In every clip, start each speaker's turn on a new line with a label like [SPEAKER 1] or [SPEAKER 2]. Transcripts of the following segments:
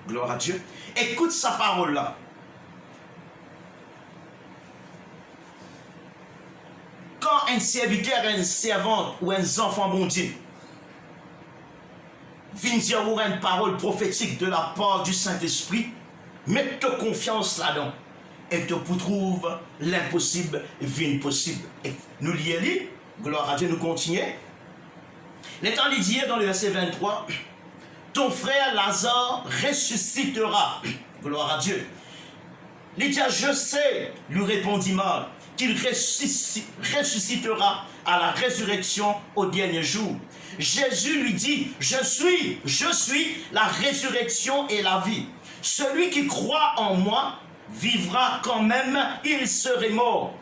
[SPEAKER 1] Gloire à Dieu. Écoute sa parole là. Quand un serviteur, une servante ou un enfant bon Dieu vient dire une parole prophétique de la part du Saint-Esprit, mets ta confiance là-dedans et te trouve l'impossible vient possible. Et nous lisons, gloire à Dieu, nous continuons. L'étant dit dans le verset 23, ton frère Lazare ressuscitera. Gloire à Dieu. Il dit, je sais, lui répondit Marthe, qu'il ressuscitera à la résurrection au dernier jour. Jésus lui dit, je suis la résurrection et la vie. Celui qui croit en moi vivra quand même, il serait mort.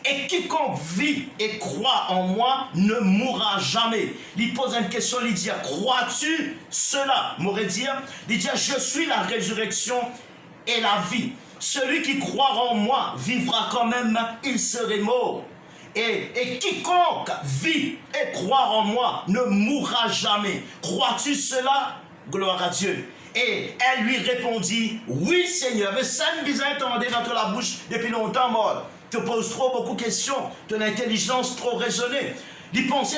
[SPEAKER 1] Et quiconque vit et croit en moi ne mourra jamais. Il pose une question, il dit, crois-tu cela? M'aurait dit, il dit, je suis la résurrection et la vie. Celui qui croira en moi vivra quand même, il serait mort. Et quiconque vit et croit en moi ne mourra jamais. Crois-tu cela? Gloire à Dieu. Et elle lui répondit, oui Seigneur, mais ça me bizarre t'entendre dans la bouche depuis longtemps, moi. Tu poses trop beaucoup de questions, tu as l'intelligence trop raisonnée. Il pensait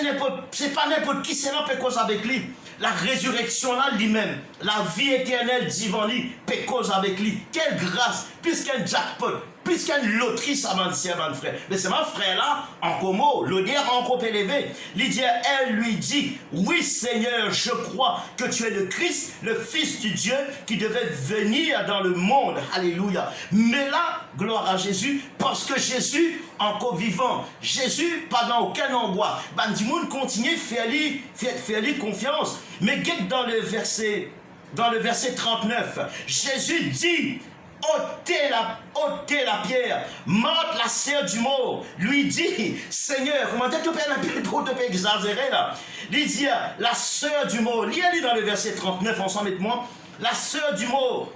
[SPEAKER 1] c'est pas n'importe qui, c'est là peut cause avec lui. La résurrection là lui-même, la vie éternelle divant lui, peut cause avec lui. Quelle grâce, puisqu'un jackpot, puisqu'une loterie, ça m'a dit, frère. Mais c'est mon frère là, en commo, l'audière encore élevé. Elle lui dit, oui Seigneur, je crois que tu es le Christ, le Fils du Dieu qui devait venir dans le monde. Alléluia. Mais là, gloire à Jésus, parce que Jésus, encore vivant, Jésus, pas dans aucun endroit, Bandimoun continue faire lui confiance. Mais guette dans le verset 39, Jésus dit, ôtez la pierre. Marthe, la sœur du mort, lui dit, Seigneur, comment tu peux exagérer là? Il dit, la sœur du mort, lis dans le verset 39, ensemble avec moi, la sœur du mort,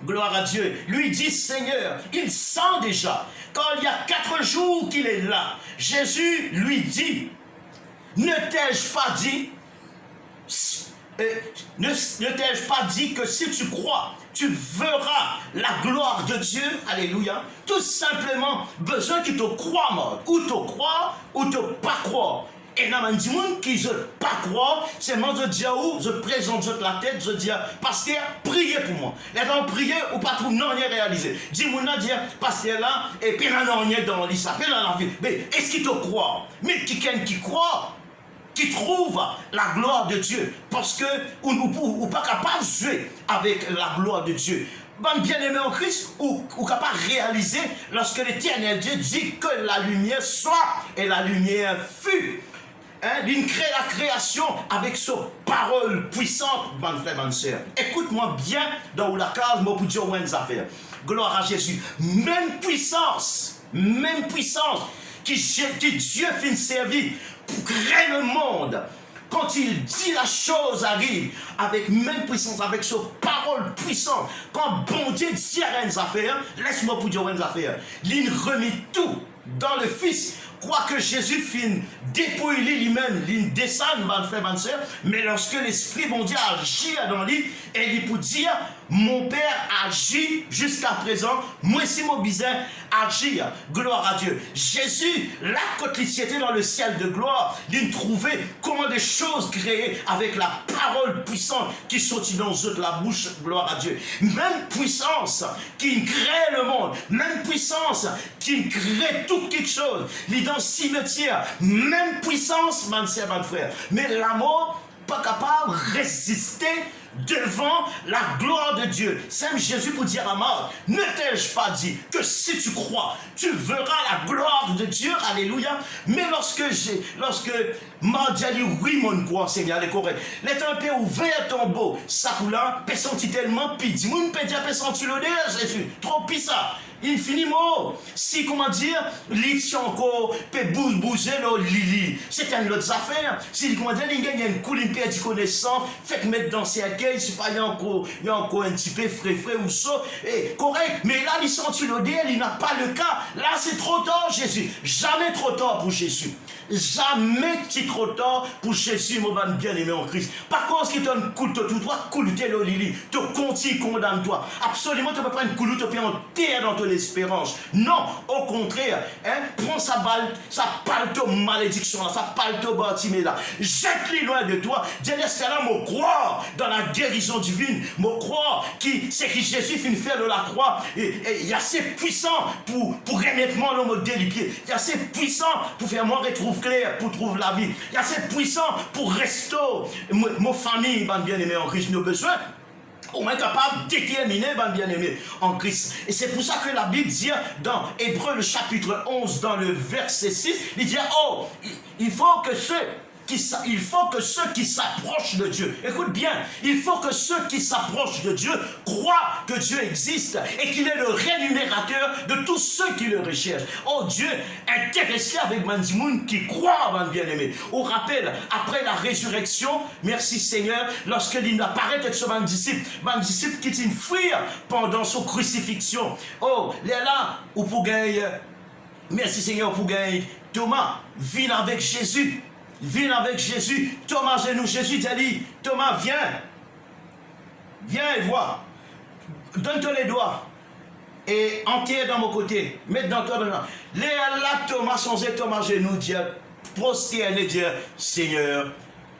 [SPEAKER 1] gloire à Dieu, lui dit, Seigneur, il sent déjà, quand il y a 4 jours qu'il est là, Jésus lui dit, ne t'ai-je pas dit, ne t'ai-je pas dit que si tu crois, tu verras la gloire de Dieu? Alléluia. Tout simplement, besoin que tu crois, mort. Ou tu crois, ou tu pas croire. Et dans les gens qui ne pas croire, c'est moi je dis où, je présente la tête, je dis, pasteur, priez pour moi. Les gens priez ou pas trouver non rien réalisé. Dis-moi, pasteur là, et puis là, non rien dans l'île, ça fait dans la vie. Mais est-ce qu'il te croit? Mais quelqu'un qui croit, qui trouve la gloire de Dieu, parce que ou pas capable de jouer avec la gloire de Dieu. Bon bien-aimé en Christ, ou capable de réaliser lorsque l'Éternel Dieu dit que la lumière soit et la lumière fut. Il crée la création avec sa parole puissante, mon frère, mon soeur. Écoute-moi bien dans la case, moi pour dire une affaire. Gloire à Jésus. Même puissance qui Dieu fait servir pour créer le monde. Quand il dit la chose arrive avec même puissance, avec sa parole puissante. Quand bon Dieu dit à une affaire, laisse-moi pour dire une affaire. Il remet tout dans le Fils. Quoique Jésus finit dépouiller lui-même, il descend, mon frère, ma soeur, mais lorsque l'Esprit bon Dieu agit dans lui, et il peut dire, mon Père agit jusqu'à présent, moi aussi mon besoin agir, gloire à Dieu. Jésus, là, quand il était dans le ciel de gloire, il trouvait comment des choses créées avec la parole puissante qui sortit dans la bouche, gloire à Dieu. Même puissance qui crée le monde, même puissance qui crée tout quelque chose. Il est dans le cimetière, même puissance, mon frère. Mais la mort, pas capable de résister devant la gloire de Dieu. C'est Jésus pour dire à Marthe, ne t'ai-je pas dit que si tu crois, tu verras la gloire de Dieu, alléluia. Mais lorsque Marthe a dit, oui mon croix, Seigneur, c'est correct. Les temps peut ouvert ton beau, ça coula, peut sentir tellement pitié. Moun peut dire, peut sentir l'odeur, Jésus, trop pis ça. Infiniment. Si, comment dire, l'itch encore peut bouger le lili. C'est une autre affaire. Si, comment dire, il y a une coulée, une perte de connaissance, fait mettre dans ses accueils, c'est pas, il y a encore un petit peu frais ou ça. Et correct. Mais là, il sentit l'odeur, il n'a pas le cas. Là, c'est trop tard, Jésus. Jamais trop tard pour Jésus. Jamais tu trop tard pour Jésus, mon bien-aimé en Christ. Par contre, ce qui donne coup de tout droit, coup de l'eau, Lili, te continue, condamne-toi. Absolument, tu ne peux pas une coulou, te faire en terre dans ton espérance. Non, au contraire, prends sa balle, sa palte malédiction, sa palte bâtimée là. Jette-les loin de toi. Dis-le, c'est là, mon croire dans la guérison divine, mon croire qui, c'est que Jésus finit faire de la croix. Et il est assez puissant pour remettre moi l'homme des pieds. Il est assez puissant pour faire moi retrouver clair, pour trouver la vie. Il est assez puissant pour restaurer mon famille, bien-aimé en Christ. Nos besoins au moins capable de déterminer, bien-aimé en Christ. Et c'est pour ça que la Bible dit dans Hébreux le chapitre 11, dans le verset 6, il dit, oh, il faut que ceux qui s'approchent de Dieu, écoute bien, il faut que ceux qui s'approchent de Dieu croient que Dieu existe et qu'il est le rémunérateur de tous ceux qui le recherchent. Oh Dieu, intéressé avec Mandimoun qui croit, mon bien-aimé. On rappelle, après la résurrection, merci Seigneur, lorsqu'il apparaît avec ce disciple qui est une fuir pendant son crucifixion. Oh, là, où pour gagner, merci Seigneur, pour gagner, Thomas, viens avec Jésus. Viens avec Jésus. Thomas, genou, Jésus t'a dit, Thomas, viens. Viens et vois. Donne-toi les doigts. Et enterre dans mon côté. Mets dans toi dedans. Là, Thomas, sans Thomas, genou, Dieu, prosterné, Dieu, Seigneur,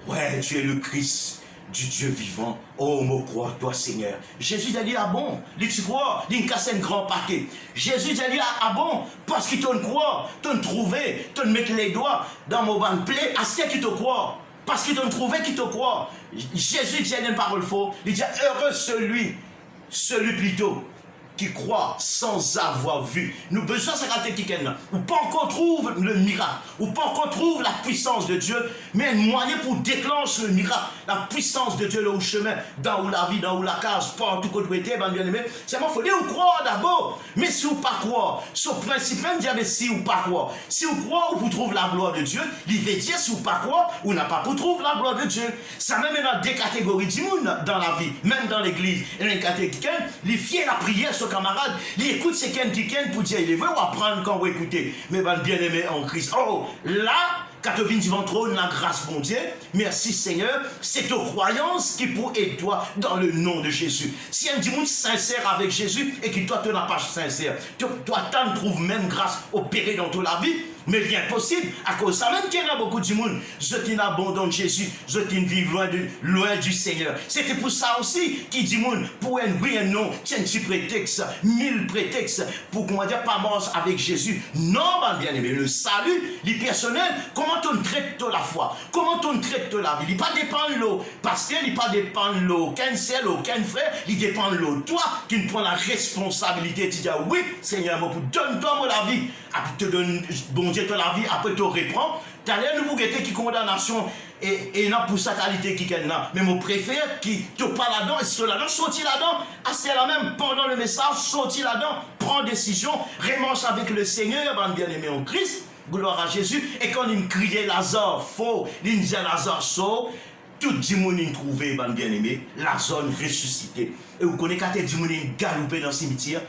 [SPEAKER 1] ouais, tu es le Christ du Dieu vivant. Oh, me crois, toi, Seigneur. Jésus a dit, ah bon, tu crois, il casse un grand paquet. Jésus a dit, ah bon, parce qu'il te croit, te trouvé, te mettre les doigts dans mon banc de plaie, à ce qui te croit. Parce qu'il te trouvé, qui te croit. Jésus dit une parole fausse. Il dit, heureux celui plutôt qui croit sans avoir vu. Nous besoin de cette quelqu'un ou pas encore trouve le miracle, ou pas encore trouve la puissance de Dieu, mais un moyen pour déclencher le miracle, la puissance de Dieu là au chemin, dans où la vie, dans où la case, partout où tu étais, bien aimé. Seulement, il faut dire ou croire d'abord, mais si ou pas croire, ce principe même dit, mais si ou pas croire. Si ou croire, ou vous trouve la gloire de Dieu, il veut dire si ou pas croire, ou n'a pas pour trouver la gloire de Dieu. Ça même dans des catégories du monde dans la vie, même dans l'église. Il y a une catégorie, les fiers la prière, camarade, il écoute ce qu'il pour dire, il veut apprendre quand vous écoutez, mais bien aimé en Christ. Oh, là, quand tu viens devant trône, la grâce, mon Dieu, merci Seigneur, c'est ta croyance qui pour aider toi dans le nom de Jésus. Si un monde sincère avec Jésus et que toi, tu n'as pas sincère, toi, tu trouves même grâce opérée dans toute la vie, mais bien possible, à cause de ça, même qu'il y a beaucoup de monde, je t'ai abandonné Jésus, je t'ai vivre loin du Seigneur. C'était pour ça aussi qu'il dit, pour un oui et un non, tiens, un petit prétexte, 1000 prétextes, pour qu'on va dire pas mort avec Jésus. Non, bien aimé, le salut, le personnel, comment on traite la foi, comment on traite la vie, il pas dépend de l'eau, parce qu'il pas dépend de l'eau, aucun ciel, aucun frère, il dépend de l'eau. Toi, qui prends la responsabilité, tu dis, oui, Seigneur, donne-toi moi la vie, te donne, bon Dieu, te la vie, après te reprend. Tu as l'air de vous guetter qui condamnation et non pour sa qualité qui est là. Mais mon préfère qui te parle là-dedans, et si tu là-dedans, sorti là-dedans, c'est la même pendant le message, sorti là-dedans, prends décision, remanche avec le Seigneur, bien-aimé en Christ, gloire à Jésus. Et quand il me criait Lazare, faux, il me disait Lazare, saut, tout le monde a trouvé, bien-aimé, Lazare ressuscité. Et vous connaissez quand tout le monde a galopé dans le cimetière.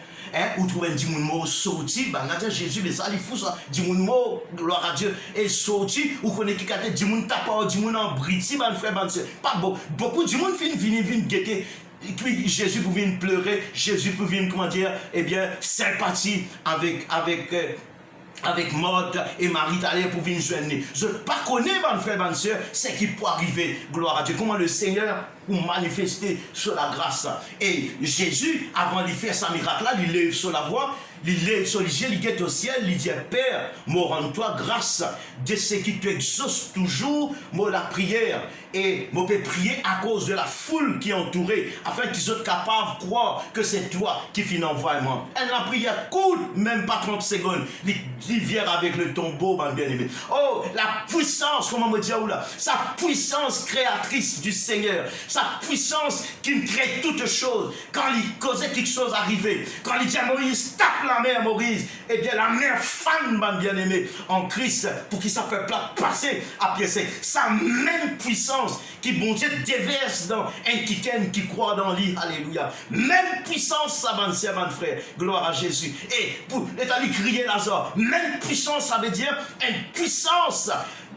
[SPEAKER 1] Ou trouver un dimanche sorti, Jésus, les ça, il faut ça, dimanche, gloire à Dieu, et sorti, ou connaissez quand dimanche tape, dimanche en briti, frère, pas beaucoup de dimanche viennent guetter. Et puis Jésus pour venir pleurer, Jésus pour venir, comment dire, eh bien, sympathie avec Marthe et Marie t'aller pour venir joindre. Je ne connais pas, mon frère, ma soeur, ce qui peut arriver, gloire à Dieu. Comment le Seigneur ou manifester sur la grâce. Et Jésus, avant de faire sa miracle là, il lève sur la voie, il lève sur les yeux, il guette au ciel, il dit Père, moi rends-toi grâce de ce qui te exauce toujours, moi la prière. Et moi peux prier à cause de la foule qui est entourée, afin qu'ils soient capables de croire que c'est toi qui finis l'envoiement. Et la prière coûte même pas 30 secondes. Il vient avec le tombeau, mon bien-aimé. Oh, la puissance, comment me dire là, sa puissance créatrice du Seigneur, sa puissance qui crée toutes choses. Quand il causait quelque chose arriver, quand il dit à Moïse, tape la mer, Moïse, eh bien la mer fan, mon bien-aimé, en Christ, pour qu'il s'appelle passer à pied sec. Sa même puissance puissance qui, bon Dieu, déverse dans un qui croit dans lui. Alléluia. Même puissance, ça, mon frère. Gloire à Jésus. Et pour l'état de crier Lazare, même puissance, ça veut dire une puissance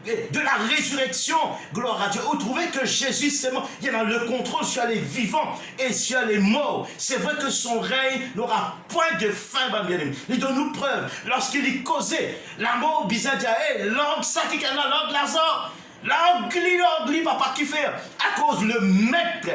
[SPEAKER 1] de la résurrection, gloire à Dieu. Vous trouvez que Jésus, c'est mort, il a le contrôle sur les vivants et sur les morts. C'est vrai que son règne n'aura point de fin, bien-aimé. Il donne nous preuve. Lorsqu'il y causait, la mort, bizarre, langue, ça qui est la langue, Lazare. L'anglais, papa, qui fait à cause le maître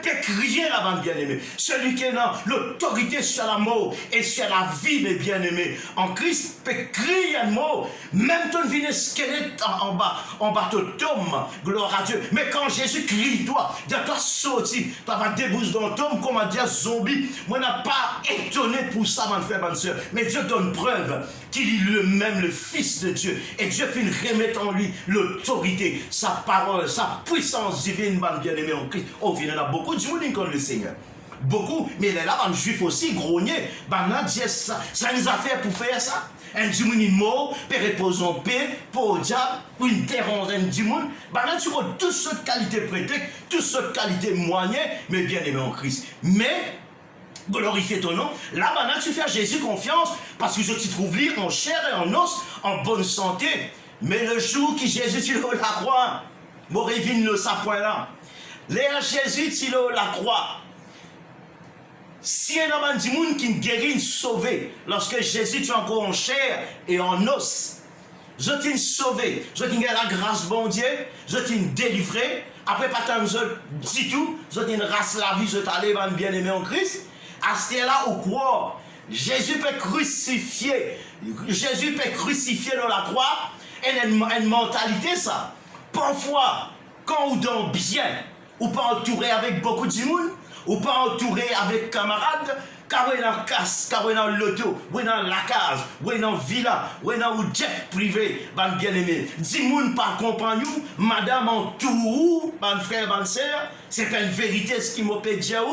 [SPEAKER 1] peut crier la bande bien-aimée. Celui qui a l'autorité sur la mort et sur la vie, mes bien-aimés. En Christ, peut crier un mot, même ton vine squelette en bas de tombe, gloire à Dieu. Mais quand Jésus crie, toi sorti, toi vas déboucher dans le tombe, comme on dit zombie. Moi, n'a pas étonné pour ça, mon frère, mon soeur. Mais Dieu donne preuve qu'il est le même, le Fils de Dieu. Et Dieu fait remettre en lui l'autorité, sa parole, sa puissance divine, bien-aimé en Christ. Oh, il y en a beaucoup de gens qui connaissent le Seigneur. Beaucoup, mais il est là, un juif aussi, grogné. Ça nous a fait pour faire ça. Un dimanche mort, pour reposer en paix, pour le diable, pour une terre en un dimanche. Là, tu vois toutes sortes de qualités prétextes, toutes sortes de qualités moyennes, mais bien-aimé en Christ. Mais, glorifier ton nom. Là, maintenant, tu fais à Jésus confiance parce que je t'y trouve libre en chair et en os, en bonne santé. Mais le jour que Jésus, tu l'as la croix, Morevine le sapin là. L'air Jésus, tu l'as la croix. Si un homme dit monde qui guérit, sauvé, lorsque Jésus, tu es encore en chair et en os, je t'ai sauvé, je t'ai la grâce, bon Dieu, je t'ai délivré. Après, pas tant je dis tout, je t'ai race la vie, je t'allais, bien-aimé en Christ. À ce là où croire, Jésus peut crucifier dans la croix, et une mentalité ça. Parfois, quand on donne bien, ou pas entouré avec beaucoup de monde, ou pas entouré avec camarades, car on est dans casse, car on est dans l'auto, on est dans la case, on est dans villa, on est dans jet privé, bien aimé. 10 moun par compagnon, madame en tout, frère, sœur, c'est une vérité ce qui m'a fait dire.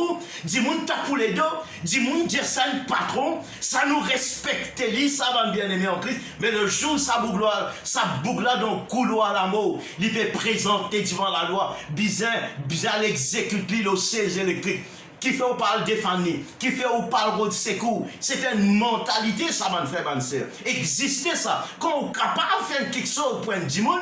[SPEAKER 1] 10 moun t'a pour les deux, 10 moun dire ça le patron, ça nous respecte, ça va bien aimé en Christ, mais le jour ça bougla dans le couloir la mort, il peut présenter devant la loi, bizarre l'exécute le 16 électrique. Qui fait ou parle défendre, qui fait ou parle de secours. C'est une mentalité, ça, mon frère, mon soeur. Exister ça. Quand on est capable de faire quelque chose pour un dimon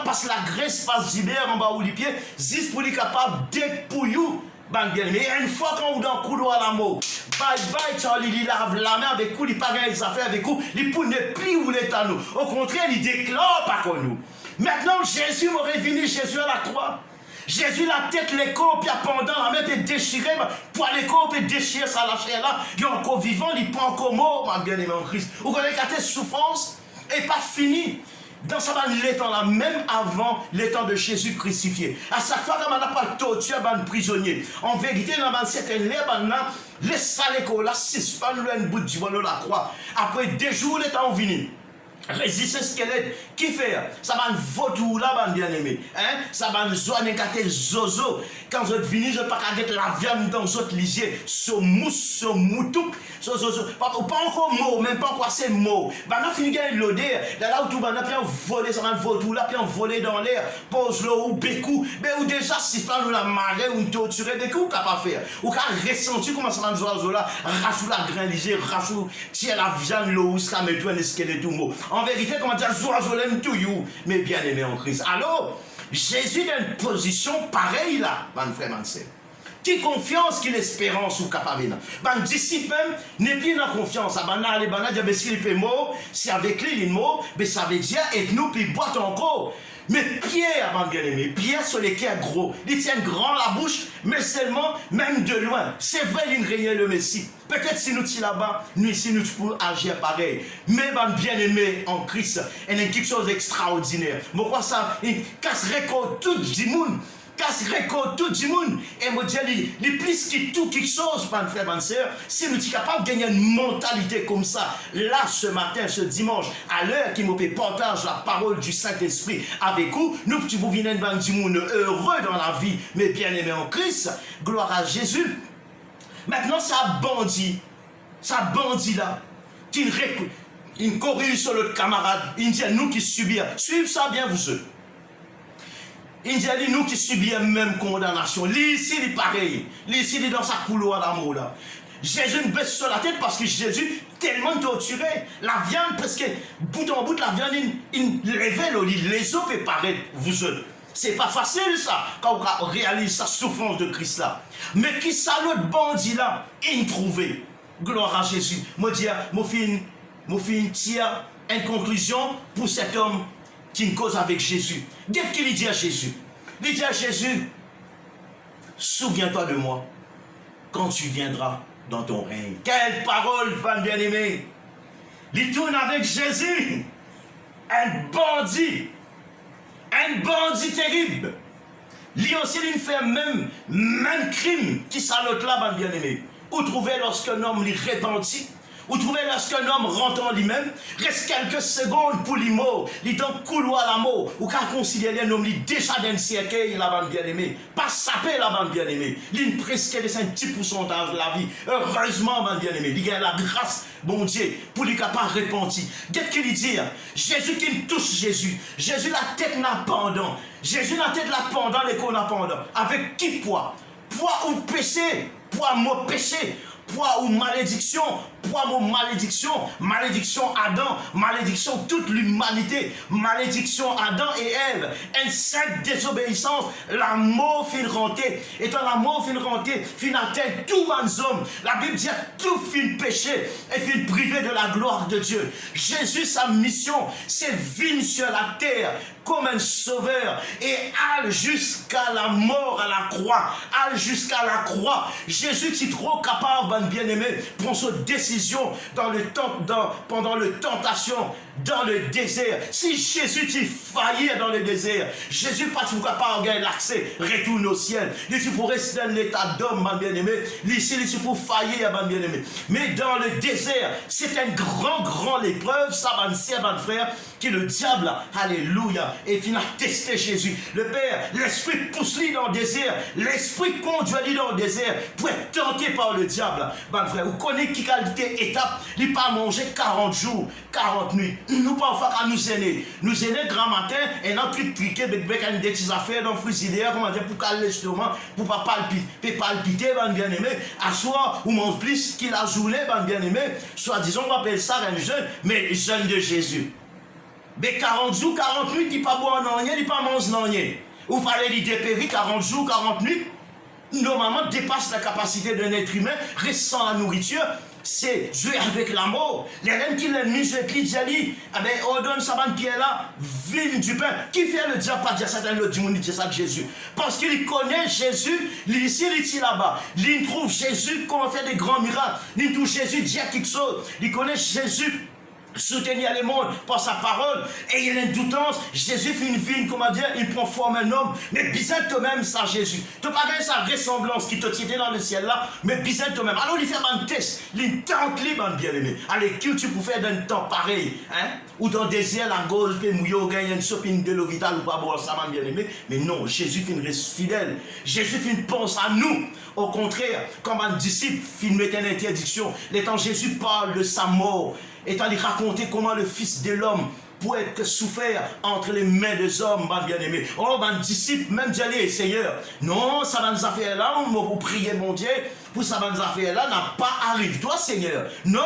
[SPEAKER 1] passe la graisse, passe d'hiver en bas ou les pieds, juste pour être capable d'être pour vous. Mais une fois qu'on est dans le couloir à la mort, bye bye, Charlie, il lave la main avec vous, il pas gagné des affaires avec vous, il ne peut plus où l'État nous. Au contraire, il déclare pas comme nous. Maintenant, Jésus m'aurait venu, Jésus à la croix. Jésus la tête l'écho, puis pendant la main peut déchirer, pour l'écho peut déchirer ça la chair là, il est encore vivant, il pas encore mort, ma bien-aimé en Christ. Vous connaissez que cette souffrance n'est pas finie. Dans ça, l'étang là, même avant l'étang de Jésus crucifié. À chaque fois qu'on n'a pas torturé un prisonnier, en vérité, dans certaines lèvres, les salés là, suspend le bout du voile de la croix. Après 2 jours, l'étang est venu. Résister squelette, qui fait? Ça va nous vautour là, bien aimé. Hein? Ça va nous joindre un zozo. Quand je finis, je ne vais pas mettre la viande dans votre lisier. Ce mousse, ce moutouk, ce zozo. Pas encore mot, même pas encore c'est mot. Bah, on a fini de l'odeur. Là où tout le monde a pu voler, ça va nous vautour là, puis on voler dans l'air. Pose-le ou bécou. Mais ou déjà, si pas nous la marée ou nous torturer, des coups, qu'à pas faire. Ou qu'à ressentir comment ça va nous oiseaux là, rachou la grain lisier, rachou, tiens la viande, l'eau, ça met tout un esquelette tout mot. En vérité, comment dire, zoazolem to you, mais bien aimé en Christ. Alors, Jésus est dans une position pareille là, mon frère, mon sœur. Qui confiance, qui l'espérance ou capable. Mon disciple n'est plus dans confiance. Abana, les bananes, mais s'il est mort, c'est avec lui, il est mort, mais ça veut dire, et nous, puis boite encore. Mais Pierre, avant bien aimé, Pierre sur les quais gros, il tient grand la bouche, mais seulement, même de loin. C'est vrai, il régnait le Messie. Peut-être si nous sommes là-bas, nous ici, nous pouvons agir pareil. Mais bien aimé en Christ, il y a quelque chose d'extraordinaire. Pourquoi ça, il casserait tout le monde. Casserait tout le monde. Et moi, je dis, il plus que tout quelque chose, mon frère, ma soeur, si nous sommes capables de gagner une mentalité comme ça, là, ce matin, ce dimanche, à l'heure qui me partage la parole du Saint-Esprit avec vous, nous pouvons venir du monde heureux dans la vie, mais bien aimé en Christ, gloire à Jésus. Maintenant, ça bandit là, il corrige sur l'autre camarade, il dit à nous qui subir, suivez ça bien vous eux. Il dit, nous qui subissons la même condamnation. Lui ici, il est pareil. Lui ici, il est dans sa couloir d'amour là. Jésus ne baisse sur la tête parce que Jésus tellement torturé. La viande, parce que bout en bout, la viande, il révèle, les os peuvent paraître, vous autres. C'est pas facile ça, quand on réalise sa souffrance de Christ là. Mais qui ça l'autre bandit là, il trouvait. Gloire à Jésus. Moi, je tire une conclusion pour cet homme qui me cause avec Jésus. Qu'est-ce qu'il dit à Jésus? Il dit à Jésus, souviens-toi de moi quand tu viendras dans ton règne. Quelle parole, femme bien-aimée. Il tourne avec Jésus, un bandit terrible. Lui aussi, il fait même crime qui ça l'autre là, femme bien-aimée. Vous trouvez lorsqu'un homme lui repentit, vous trouvez lorsqu'un homme rentre en lui-même, reste quelques secondes pour lui mort, il dans couloir la mort, ou qu'à considérer un homme lui déjà d'un cercueil, la bande bien-aimée, pas saper la bande bien-aimée, il presque laisse un petit pourcentage de la vie, heureusement, bande bien-aimée, il a la grâce, bon Dieu, pour lui capable de repentir. Qu'est-ce qu'il dit? Jésus qui me touche Jésus, Jésus la tête n'a pendant, Jésus la tête la pendant, les qu'on a pendant, avec qui poids? Poids ou péché? Poids mon péché? Poids ou malédiction, malédiction Adam, malédiction toute l'humanité, malédiction Adam et Ève, une sainte désobéissance, la mort fin rentée, et dans la mort fin rentée, fin atteint tout les hommes, la Bible dit tout fin péché et fin privé de la gloire de Dieu. Jésus, sa mission, c'est venir sur la terre comme un sauveur et aller jusqu'à la mort à la croix, aller jusqu'à la croix. Jésus qui est trop capable, bien-aimé, prend sa décision pendant le tentation, dans le désert. Si Jésus t'y faillit dans le désert, Jésus pas tout capable de gagner l'accès, retourne au ciel. Il est pour rester dans l'état d'homme, bien-aimé. Ici, il est pour faillir, bien-aimé. Mais dans le désert, c'est une grande épreuve, ça, mon frère, qui le diable, alléluia, et finit à tester Jésus. Le Père, l'Esprit pousse-lui dans le désert, l'Esprit conduit-lui dans le désert pour être tenté par le diable. Mon frère, vous connaissez qui qualité étape, il pas manger 40 jours, 40 nuits. Nous parfois quand nous aînés grand matin, et notre truc triqué, avec des petites affaires dans le frigidaire, comment dire, pour caler l'estomac, pour pas palpiter, bien aimé, à soir, ou mange plus qu'il a journée, bien aimé, soit disons, on appelle ça un jeûne, mais jeûne de Jésus. Mais 40 jours, 40 nuits, il ne pas boire non rien, il ne pas manger non rien. Vous parlez d'idée péri, 40 jours, 40 nuits, normalement dépasse la capacité d'un être humain, reste sans la nourriture, c'est jouer avec la mort. Les reines qui l'ont mis, on donne sa bande qui est là, vigne du pain. Qui fait le diable pas dire ça dans l'autre du monde, il dit ça de Jésus? Parce qu'il connaît Jésus, ici, il est là-bas. Il trouve Jésus, comment faire des grands miracles. Il trouve Jésus dire quelque chose. Il connaît Jésus. Soutenir les mondes par sa parole, et il y a une doutance. Jésus fait une vie, comment dire, il prend forme un homme, mais bizarre toi-même, ça, Jésus. Tu n'as pas gagné sa ressemblance qui te tient dans le ciel là, mais bizarre toi-même. Alors, il fait un test, il tente libre, bien-aimé. Allez, qui tu peux faire dans un temps pareil, hein? Ou dans le désert, la gauche, peut mouiller, gagner une sopine de l'eau vitale ou pas boire ça, bien-aimé. Mais non, Jésus fait une reste fidèle. Jésus fait une pense à nous. Au contraire, comme un disciple, il mettait une interdiction. Les temps Jésus parle de sa mort, étant lui raconter comment le Fils de l'homme pour être souffert entre les mains des hommes, bien-aimés. Oh, un disciple, même d'y aller, Seigneur. Non, ça va nous affaire là, on va prier, mon Dieu, pour ça va nous affaire là, n'a pas arrive-toi, Seigneur. Non,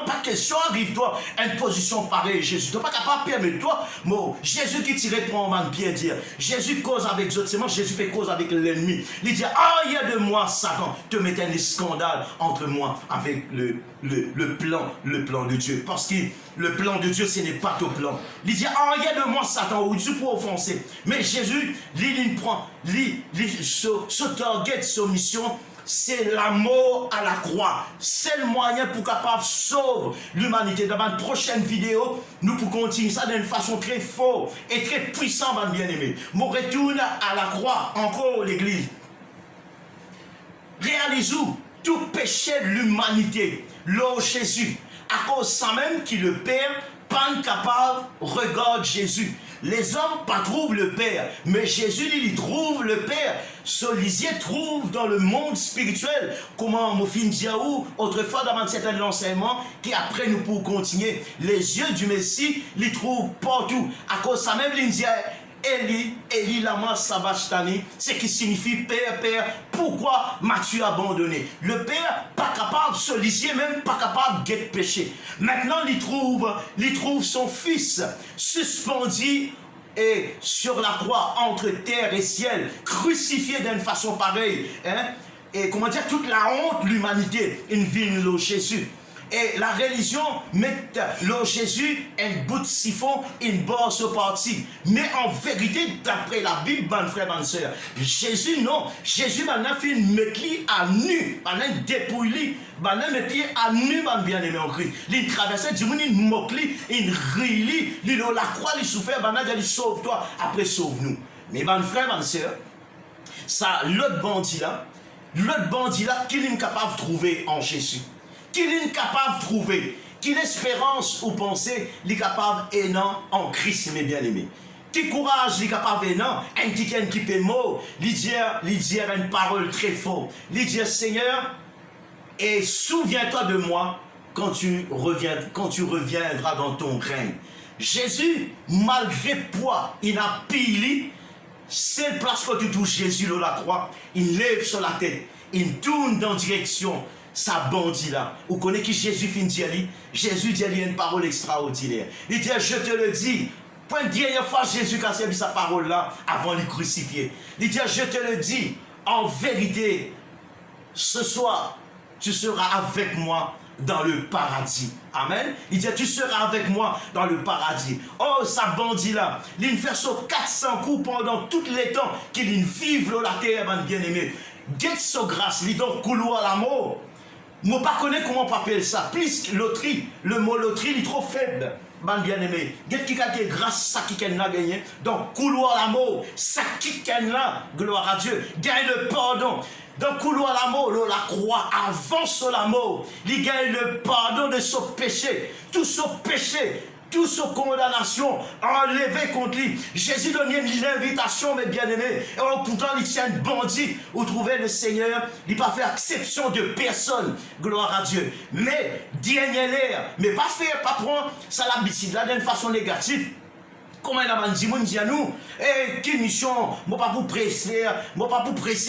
[SPEAKER 1] pas question, arrive-toi. Une position pareille, Jésus. Tu n'es pas capable de permettre toi. Bon, Jésus qui tire pour man bien dire. Jésus cause avec d'autres, c'est moi, Jésus fait cause avec l'ennemi. Il dit, il y a de moi, Satan, te mettais un scandale entre moi avec le plan de Dieu. Parce que le plan de Dieu, ce n'est pas ton plan. Il dit, il y a de moi, Satan, ou Dieu pour offenser. Mais Jésus, il prend, ce target, sa mission, c'est la mort à la croix. C'est le moyen pour capable sauver l'humanité. Dans une prochaine vidéo, nous pourrons continuer ça d'une façon très forte et très puissante, bien-aimé. Mon retour à la croix, encore l'église. Réalisez-vous tout péché de l'humanité, l'eau Jésus, à cause de ça même qui le Père, pas capable, regarde Jésus. Les hommes pas trouvent le Père, mais Jésus, il trouve le Père. Solisier trouve dans le monde spirituel, comment Mofin Diaou, autrefois dans un certain enseignement, qui après nous pour continuer, les yeux du Messie, il trouve partout. À cause de ça même, il dit, Eli, Eli lama sabachthani, ce qui signifie Père, Père, pourquoi m'as-tu abandonné? Le Père, pas capable, ce lisier même, pas capable de péché. Maintenant, il trouve son fils suspendu et sur la croix entre terre et ciel, crucifié d'une façon pareille. Hein? Et comment dire, toute la honte de l'humanité, une vie de Jésus. Et la religion met le Jésus un bout de siphon, une bosse partie. Mais en vérité, d'après la Bible, mon frère, ma soeur, Jésus, non. Jésus, maintenant, fait une mettre à nu, maintenant, dépouille, maintenant, mettre à nu, mon bien-aimé en Christ. Il traverse du monde, il moque, il rit, il la croix, il souffre, maintenant, il sauve-toi, après sauve-nous. Mais, mon frère, ma soeur, ça, l'autre bandit là, qu'il est capable de trouver en Jésus. Qu'il est capable de trouver, qu'il espérance ou pensée, il est capable et non en Christ, mes bien-aimés. Qui courage, il est capable et non, un qui peut mot, il dit une parole très forte. Il dit, Seigneur, et souviens-toi de moi quand tu reviendras dans ton règne. Jésus, malgré poids, il a pillé, c'est place que tu touches Jésus de la croix, il lève sur la tête, il tourne dans direction. Ça bandit là. Vous connaissez qui Jésus finit de dire? Jésus dit une parole extraordinaire. Il dit, je te le dis. Pour une dernière fois, Jésus a servi sa parole là avant de le crucifier. Il dit, je te le dis, en vérité, ce soir, tu seras avec moi dans le paradis. Amen. Il dit, tu seras avec moi dans le paradis. Oh, ça bandit là. Il fait sur 400 coups pendant tous les temps qu'il vive la terre, mon bien-aimé. Get so grâce, il donc couloir la mort. Je ne connais pas comment on appelle ça. Plus loterie, le mot loterie, il est trop faible. Man bien aimé. Qu'est-ce qui a été grâce ça qui a gagné? Donc, couloir l'amour, ça qui a là, gloire à Dieu. Gagne le pardon. Donc, couloir l'amour, la croix avance l'amour. Il gagne le pardon de son péché. Tout son péché. Toute sa condamnation enlevée contre lui. Jésus donne une invitation, mes bien-aimés. Et pourtant, il tient un bandit. Vous trouvez le Seigneur, il n'a pas fait exception de personne. Gloire à Dieu. Mais, dernière, mais pas faire, pas prendre ça l'habitude là d'une façon négative. Comment il a dit à nous, quelle mission, moi pas pour presser,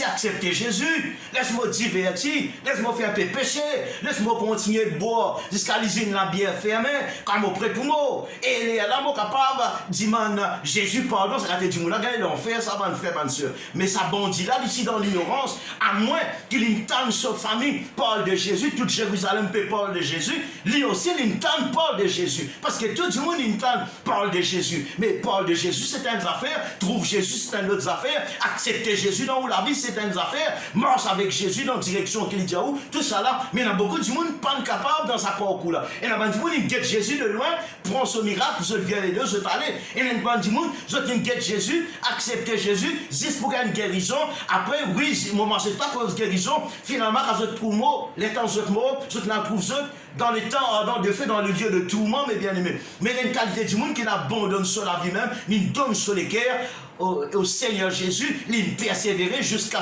[SPEAKER 1] accepter Jésus. Laisse-moi divertir, laisse-moi faire un peu péché, laisse-moi continuer de boire jusqu'à l'usine la bière fermée, quand je prêt pour moi. Et là, moi capable de dire, Jésus, pardon, ça a été du monde, l'enfer, ça va me faire, ma soeur. Mais ça bandit là, ici dans l'ignorance, à moins qu'il entende sa famille parle de Jésus, toute Jérusalem peut parler de Jésus, lui aussi, il entend parle de Jésus. Parce que tout le monde entend parle de Jésus. Mais parle de Jésus, c'est une affaire. Trouve Jésus, c'est une autre affaire. Accepter Jésus dans la vie, c'est une affaire. Marche avec Jésus dans la direction qu'il dit où. Tout ça là. Mais il y a beaucoup de monde pas capable dans sa parcours là. Et il y a beaucoup de monde qui guette Jésus de loin, prend son miracle, je viens les deux, je t'allais. Et il y a beaucoup de monde qui guette Jésus, accepter Jésus, juste pour une guérison. Après, oui, moment c'est pas pour une guérison. Finalement, quand je trouve mot, les temps je trouve dans les temps de fait dans le lieu de tourment, mes bien-aimés. Mais il y a une qualité du monde qui abandonne sur la vie même, il donne sur les cœurs au Seigneur Jésus, il persévérait jusqu'à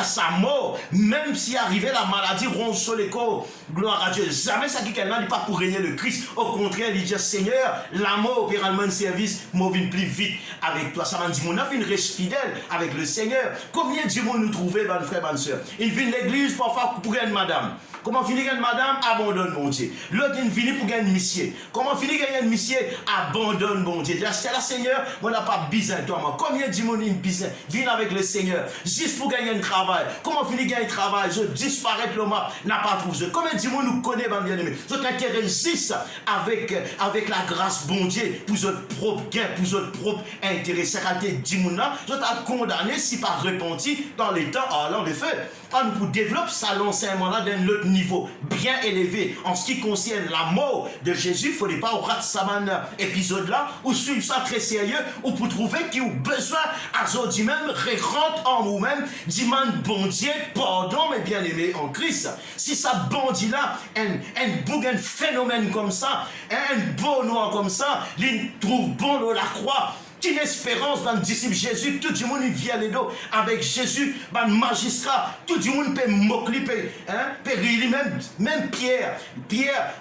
[SPEAKER 1] sa mort, même si arrivait la maladie ronge sur les corps. Gloire à Dieu. Jamais ça qui n'est pas pour régner le Christ. Au contraire, il dit, Seigneur, la mort opéralement de service, moi viens plus vite avec toi. Ça m'a dit, mon enfant, il reste fidèle avec le Seigneur. Combien de monde nous trouver, mon frère, ma soeur? Il vient de l'église parfois pour une madame. Comment finir une madame? Abandonne mon Dieu. L'autre, il finit pour gagner une mission. Comment finir un mission? Abandonne mon Dieu. C'est la Seigneur, on n'a pas besoin de toi. Combien de monde une besoin? Viens avec le Seigneur. Juste pour gagner un travail. Comment finir gagner un travail? Je disparais de l'homme, n'a pas trouvé. Combien de monde nous connaît, mon bien-aimé? Je t'intéresse avec la grâce, bon Dieu, pour votre propre gain, pour votre propre intérêt. C'est quand tu dis, je t'ai condamné si pas repenti dans les temps allant de feu. Quand nous développons ça, l'enseignement-là d'un autre niveau bien élevé en ce qui concerne la mort de Jésus, il ne faudrait pas rater ça épisode-là ou suivre ça très sérieux ou pour trouver qu'il y a besoin à ce dit même rentre en nous-mêmes, demande bon Dieu, pardon, mes bien-aimés en Christ. Si ça bandit là, un phénomène comme ça, un beau noir comme ça, il trouve bon dans la croix. Une espérance dans le disciple Jésus, tout le monde vient les dos avec Jésus, dans le magistrat, tout le monde peut moquer, peut rire, même Pierre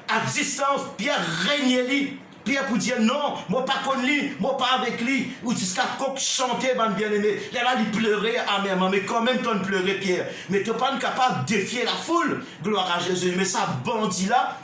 [SPEAKER 1] à distance, Pierre règne Pierre pour dire non, moi pas contre lui, moi pas avec lui. Ou jusqu'à qu'on chantait, ben bien-aimé. Là, il pleurait amèrement, mais quand même, tu pleurais, Pierre. Mais tu n'es pas capable de défier la foule. Gloire à Jésus. Mais ça, bandit-là,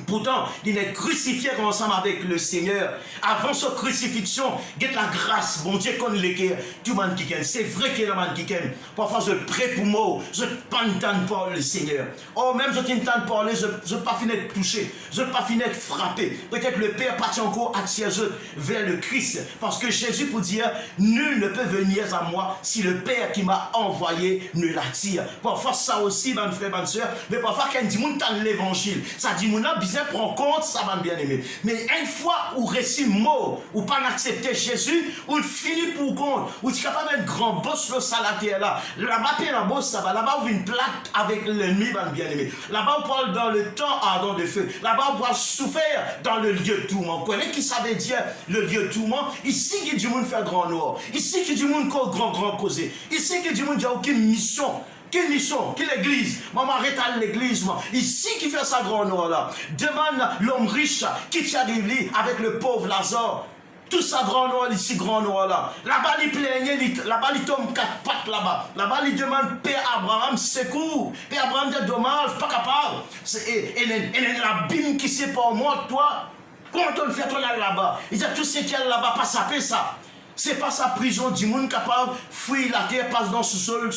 [SPEAKER 1] pourtant, il est crucifié ensemble avec le Seigneur. Avant sa crucifixion, il y a la grâce, bon Dieu, qu'on l'équerre. Tout le monde qui aime. C'est vrai qu'il y a le monde qui aime. Parfois, je prie pour moi, je ne pas entendre parler le Seigneur. Oh, même je t'entends parler, je ne pas finir de toucher, je ne pas finir de frapper. Peut-être le Père partit encore attirer vers le Christ. Parce que Jésus pour dire, nul ne peut venir à moi si le Père qui m'a envoyé ne l'attire. Parfois, ça aussi, mon frère, ma soeur, mais parfois, quand on dit, dans l'évangile, ça dit, mon prend compte, ça va bien aimer. Mais une fois où récit mot, ou pas accepter Jésus, ou finit pour compte, ou tu es capable d'être grand boss le salataire là. Là-bas, tu es un boss, ça va. Là-bas, où une plate avec l'ennemi, va bien aimer. Là-bas, on parle dans le temps ardent de feu. Là-bas, on va souffrir dans le lieu de tourment. On connaît qui savait dire le lieu de tourment. Ici, il y a du monde fait grand noir. Ici, il y a du monde grand causé. Ici, il y a du monde qui a aucune mission. Quelle mission? Quelle église? Maman arrête à l'église, moi. Ici qui fait ça grand noir là. Demande l'homme riche qui tient des lits avec le pauvre Lazare. Tout ça grand noir ici, grand noir là. Là-bas, il plaignait, là-bas, il tombe 4 pattes là-bas. Là-bas, il demande Père Abraham, secours. Père Abraham dit dommage, pas capable. Et l'abîme qui sépare moi, toi. Comment on le fait ton là-bas? Il dit tout ce qui est là-bas, pas saper ça. C'est pas sa prison du monde capable fuir la terre, passe dans ce sol,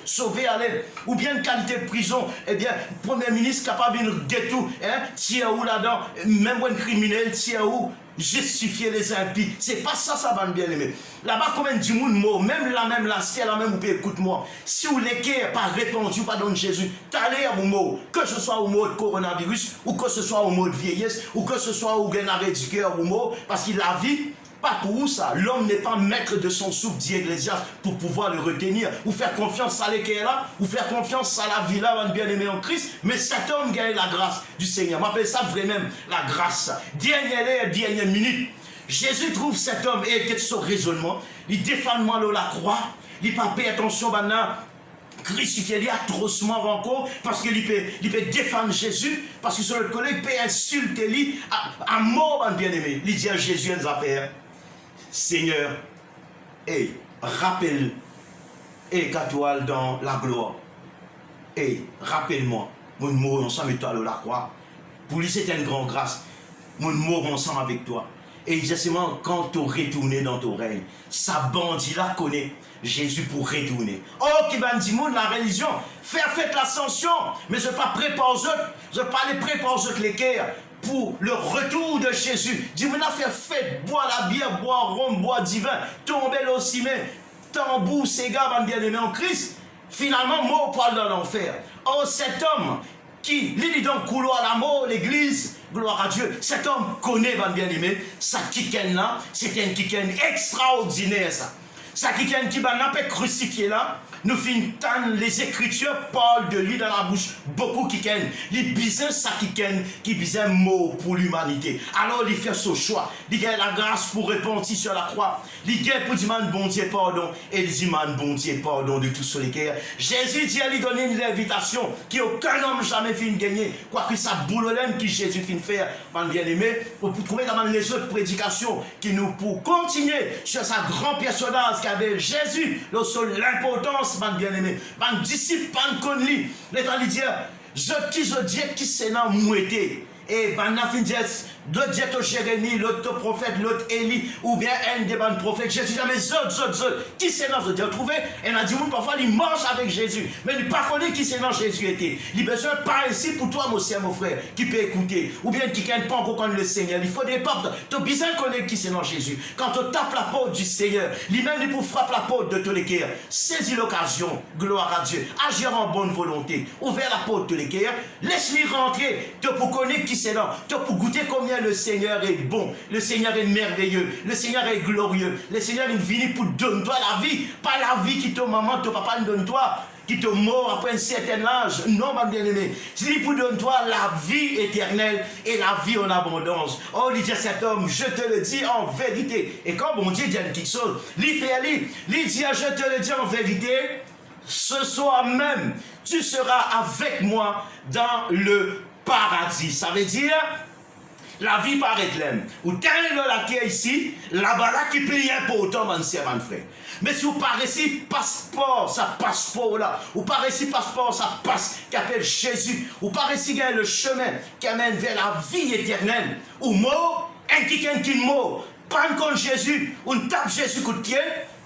[SPEAKER 1] sauver aller. Ou bien une qualité de prison, eh bien, premier ministre capable de détour, hein, tiens où là-dedans, même un criminel, tiens où justifier les impies. C'est pas ça, ça va bien aimer. Là-bas, combien du monde mort, même là, c'est la même, écoute-moi. Si vous l'équerre pas répondu, pardon de Jésus, t'as l'air au mot, que ce soit au mot de coronavirus, ou que ce soit au mot de vieillesse, ou que ce soit au gain du cœur au mot, parce qu'il la vie. Pas pour ça. L'homme n'est pas maître de son souffle, dit Ecclésiaste, pour pouvoir le retenir. Ou faire confiance à l'équerre là, ou faire confiance à la vie là, bien-aimé en Christ. Mais cet homme gagne la grâce du Seigneur. On appelle ça vraiment la grâce. Dernière minute. Jésus trouve cet homme et quel son raisonnement. Il défend moi la croix. Il n'a pas fait attention maintenant. Crucifié, il est atrocement encore parce qu'il peut défendre Jésus, parce que son collègue peut insulter lui à mort, bien-aimé. Il dit à Jésus une affaire. Seigneur, et rappelle, et qu'à-toi dans la gloire, et rappelle-moi, mon mort ensemble avec toi de la croix. Pour lui, c'était une grande grâce. Mon mort ensemble avec toi. Et exactement quand tu retournes dans ton règne, sa bandit là connaît Jésus pour retourner. Oh, qui va dire, la religion, faire fête l'ascension, mais je ne pas préparer aux autres, je ne pas les préparer aux autres l'équerre. Pour le retour de Jésus. Dis-moi, faire fête, boire la bière, boire rhum, boire divin, tomber le ciment, tambour, Sega, bien-aimé en Christ. Finalement, mort poil dans l'enfer. Oh, cet homme qui, lui, dans le couloir la mort, l'église, gloire à Dieu, cet homme connaît, bien-aimé, sa kiken là, c'était un kiken extraordinaire, ça. Sa kiken qui n'a pas crucifié là. Nous finissons les Écritures parlent de lui dans la bouche. Beaucoup qui ken. Les bisins ça qui bisins mot pour l'humanité. Alors il fait son choix. Il a la grâce pour répondre sur la croix. Il a pour dire bon Dieu pardon. Et il dit bon Dieu pardon de tous ceux qui sont. Jésus dit à lui donner une invitation qui aucun homme jamais fin gagner. Quoique ça boulolème qui Jésus fin faire. Bien aimé. Pour trouver dans les autres prédications qui nous pour continuer sur sa grand personnage qu'avait Jésus. Le seul l'importance. Bien-aimé, mon disciple, mon connu, l'État lui dit, je dis qui c'est dans mouetté. Et ben a fin dit, l'autre dit au Jérémie, l'autre prophète, l'autre Élie, ou bien un des bons prophètes. Jésus dit, mais autres, qui c'est dans ce Dieu trouvé? Et on a dit, parfois, il mange avec Jésus, mais il ne pas connaît qui c'est dans Jésus était. Il a besoin pas ici pour toi, mon frère, qui peut écouter, ou bien qui ne pas encore connaître le Seigneur. Il faut des papes, tu as besoin de connaître qui c'est dans Jésus. Quand tu tapes la porte du Seigneur, lui-même, il pour frapper la porte de tous les cœurs. Saisis l'occasion, gloire à Dieu, agir en bonne volonté, ouvert la porte de les cœurs, laisse-lui rentrer, tu pour connaître qui c'est là, tu pour goûter combien le Seigneur est bon, le Seigneur est merveilleux, le Seigneur est glorieux, le Seigneur est venu pour donner toi la vie, pas la vie qui te maman, ton papa donne toi, qui te mort après un certain âge. Non, ma bien-aimé, c'est pour donner toi la vie éternelle et la vie en abondance. Oh, il dit à cet homme, je te le dis en vérité. Et quand mon Dieu dit quelque chose, il dit, je te le dis en vérité, ce soir même, tu seras avec moi dans le paradis. Ça veut dire, la vie paraît l'aime. Ou t'es là qui est ici, là-bas là qui paye important, mon frère. Mais si vous paraissez passeport, ça passeport là, ou paraissez passeport, ça passe, qui appelle Jésus, ou paraissez gagner le chemin qui amène vers la vie éternelle, ou mot, un qui mot, prendre contre Jésus, ou tape Jésus coup de pied,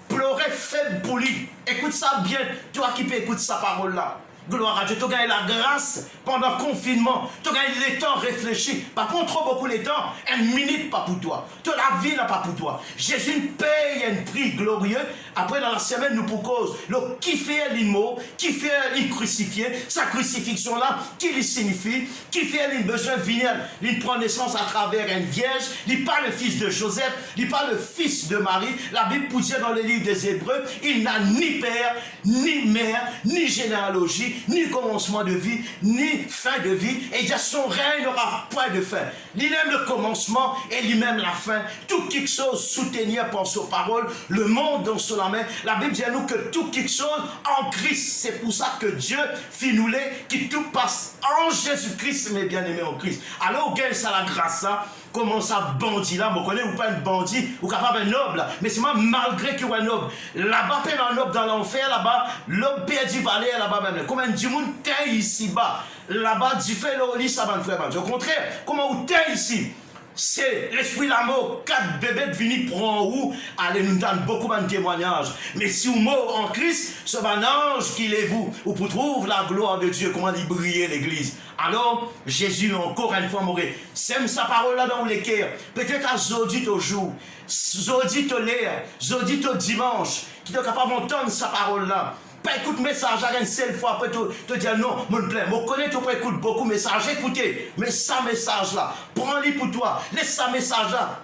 [SPEAKER 1] pleurer faible pour lui. Écoute ça bien, toi qui peux écouter sa parole là. Gloire à Dieu, tu as gagné la grâce pendant le confinement. Tu as gagné le temps réfléchi. Pas pour trop beaucoup le temps, une minute pas pour toi. Tu la vie n'a pas pour toi. Jésus paye un prix glorieux. Après, dans la semaine, nous pour cause. Le qui fait l'immo, qui fait une crucifié, sa crucifixion là, qui lui signifie, qui fait une besoin de venir, il prend naissance à travers une vierge, il pas le fils de Joseph, il pas le fils de Marie. La Bible pousse dans le livre des Hébreux, il n'a ni père, ni mère, ni généalogie, ni commencement de vie, ni fin de vie, et déjà son règne n'aura point de fin. Lui-même le commencement et lui-même la fin. Tout quelque chose soutenu par sa parole, le monde dans sa main. La Bible dit à nous que tout quelque chose en Christ. C'est pour ça que Dieu fit nous les, qui tout passe en Jésus-Christ, mes bien-aimés en Christ. Alors, gagne ça la grâce, ça. Comment ça, bandit là, vous connaissez ou pas un bandit, ou capable un noble, mais c'est moi, malgré qu'il y a un noble. Là-bas, peine un noble dans l'enfer, là-bas, l'homme perdu valait là-bas même. Comment du monde t'es ici-bas, là-bas, tu fais le lit, ça va me faire mal. Au contraire, comment vous t'es ici? C'est l'esprit l'amour, 4 bébés venus prendre où, allez nous donner beaucoup de témoignages. Mais si vous mort en Christ, ce va un ange qui est vous, ou pour trouver la gloire de Dieu, comment il briller l'église. Alors, Jésus, encore une fois, mourir. Sème sa parole là dans les cœurs. Peut-être à Zodi au jour, Zodi au l'air, Zodi au dimanche, qui est capable d'entendre sa parole là. Pas écoute message à une seule fois après te dire non, mon plaît, moi connais tu écoute beaucoup messages, écoutez, mais ça message là, prends-le pour toi, laisse ça message là,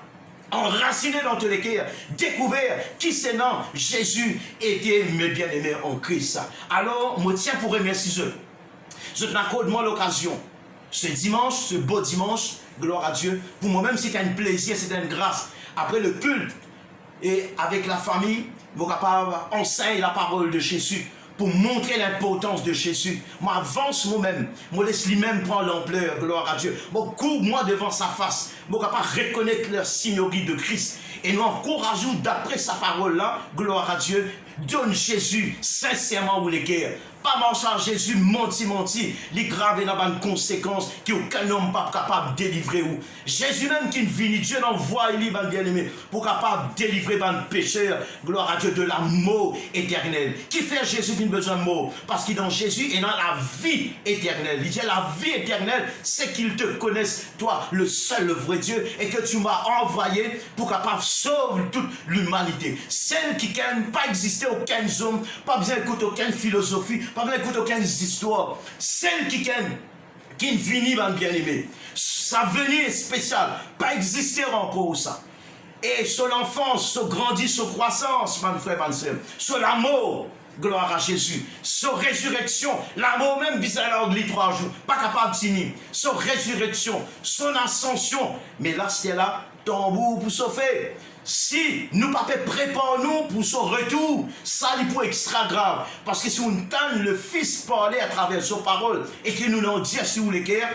[SPEAKER 1] enraciné dans tous les cœurs, découvert qui c'est non, Jésus était mes bien-aimés en Christ. Alors, moi tiens pour remercier eux. Je t'accorde moi l'occasion, ce dimanche, ce beau dimanche, gloire à Dieu, pour moi-même c'était un plaisir, c'était une grâce. Après le culte et avec la famille, vous êtes capable d'enseigner la parole de Jésus pour montrer l'importance de Jésus. Moi, avance moi-même. Moi, laisse lui-même prendre l'ampleur. Gloire à Dieu. Moi, cours-moi devant sa face. Moi, capable de reconnaître la signorie de Christ. Et nous encourageons d'après sa parole-là, gloire à Dieu, donne Jésus sincèrement ou les guerres. Pas marcher à Jésus, menti, les graves dans une conséquence qu'aucun homme pas capable de délivrer. Ou Jésus même qui vient, Dieu n'envoie il va bien aimé pour capable de délivrer un pécheur, gloire à Dieu, de la mort éternelle. Qui fait Jésus qui a besoin de mort? Parce que dans Jésus, il y a la vie éternelle. Il dit la vie éternelle, c'est qu'il te connaisse, toi, le seul, le vrai Dieu, et que tu m'as envoyé pour capable sauver toute l'humanité. Celle qui n'a pas existé aucun homme, pas besoin d'écouter aucune philosophie, pas besoin d'écouter aucune histoire. Celle qui ne finit pas bien aimé. Sa venue est spéciale, pas exister encore ça. Et son enfance, son grandit, son croissance, mon frère, mon soeur, son amour, gloire à Jésus, son résurrection, l'amour même, bizarre l'anglais 3 jours, pas capable de finir, son résurrection, son ascension, mais là, c'est là, tambour pour sauver. Si nous ne préparons nous pour son retour, ça il peut extra grave. Parce que si on entend le Fils parler à travers son parole et qu'il nous en dit si vous les cœurs,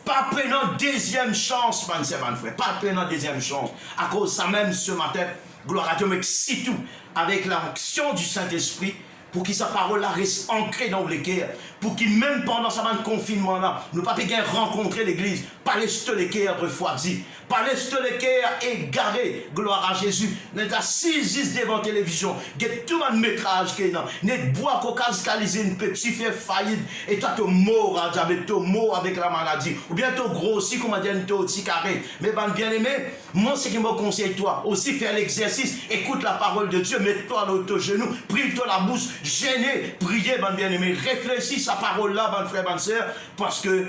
[SPEAKER 1] pas prenant deuxième chance, mon frère, pas prenant deuxième chance. À cause de ça même ce matin, gloire à Dieu, mais si tout, avec l'action du Saint-Esprit, pour que sa parole là reste ancrée dans les cœurs, pour qu'il même pendant ce confinement là, nous ne pas rencontrer l'église, pas les cœurs refroidis, pas les cœurs égarés, gloire à Jésus, n'est assis devant la télévision, get tout un métrage qui est là, n'est bois caucase calisé une Pepsi fait faillite, et toi tu mort à diabète, tu mort avec la maladie, ou bien tu grossi comme on dit, tu aussi carré, mais ben bien aimé, moi ce qui me conseille toi, aussi faire l'exercice, écoute la parole de Dieu, mets-toi dans ton genou, prive-toi la bouche, gêné, priez, ben bien aimé, réfléchis sa parole là, ben frère, ben soeur, parce que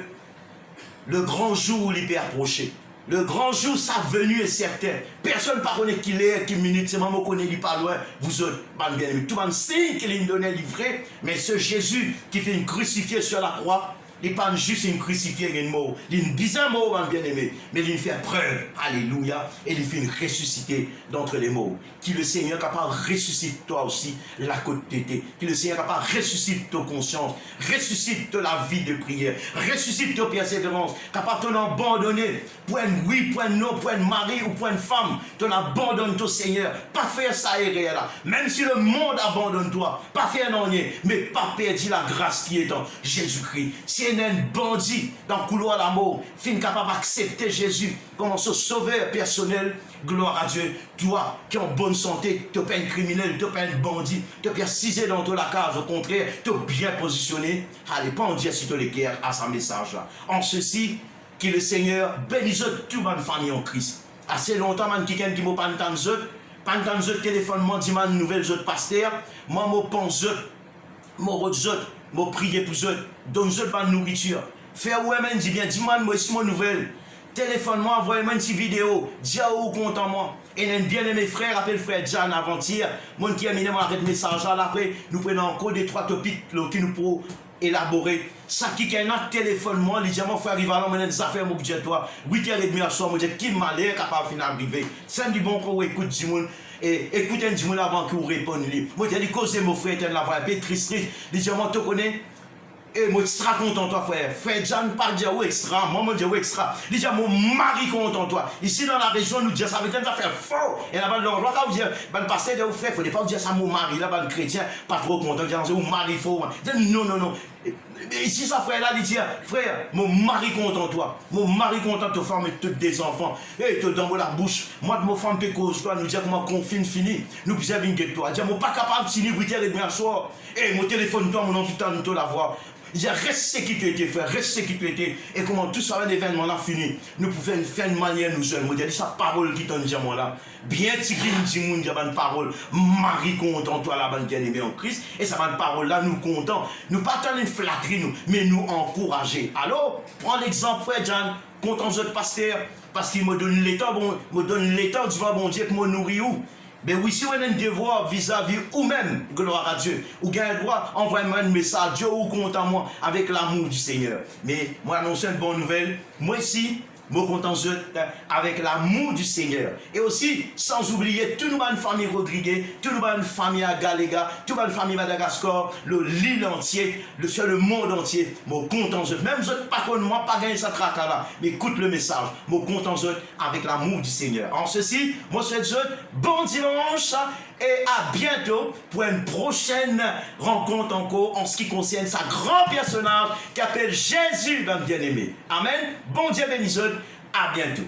[SPEAKER 1] le grand jour il est approché. Le grand jour, sa venue est certaine. Personne ne connaît qui est, qui minute, c'est maman connaît, il pas loin. Vous autres, bien aimé. Tout le monde sait qu'il est donné livré, mais ce Jésus qui fait une crucifiée sur la croix, Il n'est pas juste une crucifiée, une mort. Il est une bizarre mort, bien aimé. Mais il fait preuve. Alléluia. Et il fait une ressuscité d'entre les morts. Qui le Seigneur capable ressuscite toi aussi la côte tété. Qui le Seigneur capable ressuscite ta conscience. Ressuscite la vie de prière. Ressuscite ta persévérance. Capable de t'abandonner. Pour un oui, pour un non, pour un mari ou pour une femme. Tu abandonnes ton Seigneur. Pas faire ça et réel. Même si le monde abandonne toi. Pas faire non rien. Mais pas perdre la grâce qui est en Jésus-Christ. Si un bandit dans le couloir de la mort, fin capable d'accepter Jésus comme son sauveur personnel, gloire à Dieu. Toi qui es en bonne santé, tu n'es pas un criminel, tu n'es pas un bandit, tu n'es pas cisé dans la case, au contraire, tu es bien positionné. Allez, pas en dire si tu es l'équerre à ce message là. En ceci, que le Seigneur bénisse toute ma famille en Christ. Assez longtemps, man, qui m'a pas entendu, pas entendu téléphone, moi, dis-moi une nouvelle autre pasteur, moi, je pense, je prie pour eux, donne-eux de la nourriture. Faire ouais, man, dis bien, dis-moi, moi, ici, mon nouvelle. Téléphone-moi, envoie-moi une petite vidéo, dis à où content moi. Et un bien-aimé frère, appelle frère John avant-hier, mon qui a mis un message là, après, nous prenons encore des trois topics qui nous pourront élaborer. Ça qui a un téléphone-moi, les diamants frère arriver là, des affaires, mon budget, toi, 8h30 à soir, mon Dieu, qui m'a l'air capable de finir arriver. C'est du bon qu'on écoute du monde. Et écoutez du monde avant que vous répondiez. Moi, j'ai dit, cause mon frère, t'es là, un peu triste, les diamants, tu connais. Et moi, extra content, toi, frère. Frère John, pas dire ou extra. Moi, je dis ou extra. Déjà, mon mari content, toi. Ici, dans la région, nous disons ça veut dire ça fait fort. Et là-bas, l'endroit, quand vous dites, ben, pasteur de frère, il ne faut pas dire ça, mon mari, là, ben, chrétien, pas trop content. Dire, mon mari, faux. Non, non, non. Et ici, ça, frère, là, il dit, frère, mon mari content, toi. Mon mari content, ta femme et toutes des enfants. Et te dans la bouche. Moi, de ma femme, te cause, toi, nous dire comment confine fini. Nous, puis, j'ai une toi. Dire, mon pas capable de finir 8h30 à soir. Et mon téléphone, toi, mon nom, tout la voix. Il dit, reste ce qui tu étais, frère, reste ce qui tu étais. Et comment tout ça, un événement là fini. Nous pouvons faire une manière, nous seuls. Moi, j'ai dit, sa parole qui t'en dit, moi là. Bien, tu dis, mon Dieu, une parole. Marie content, toi là, bien aimé en Christ. Et ça va une parole là, nous content. Nous pas tant une flatterie, nous, mais nous encourager. Alors, prends l'exemple, frère John, content de pasteur, parce qu'il me donne l'état, bon, me donne l'état du vrai bon Dieu pour me nourrir où. Mais oui, si on a un devoir vis-à-vis ou même, gloire à Dieu, ou gagne le droit, envoie-moi un message, Dieu ou compte en moi, avec l'amour du Seigneur. Mais moi, annonce une bonne nouvelle, moi aussi, me content avec l'amour du Seigneur. Et aussi, sans oublier, toute une famille Rodriguez, toute une famille à Galéga, toute une famille Madagascar, l'île entier, le monde entier, me content même je pas contre moi, pas gagner ça traque là, mais écoute le message, me content avec l'amour du Seigneur. En ceci, moi je souhaite bon dimanche et à bientôt pour une prochaine rencontre encore en ce qui concerne sa grand personnage qui appelle Jésus, bien aimé. Amen. Bon Dieu bénisse. À bientôt.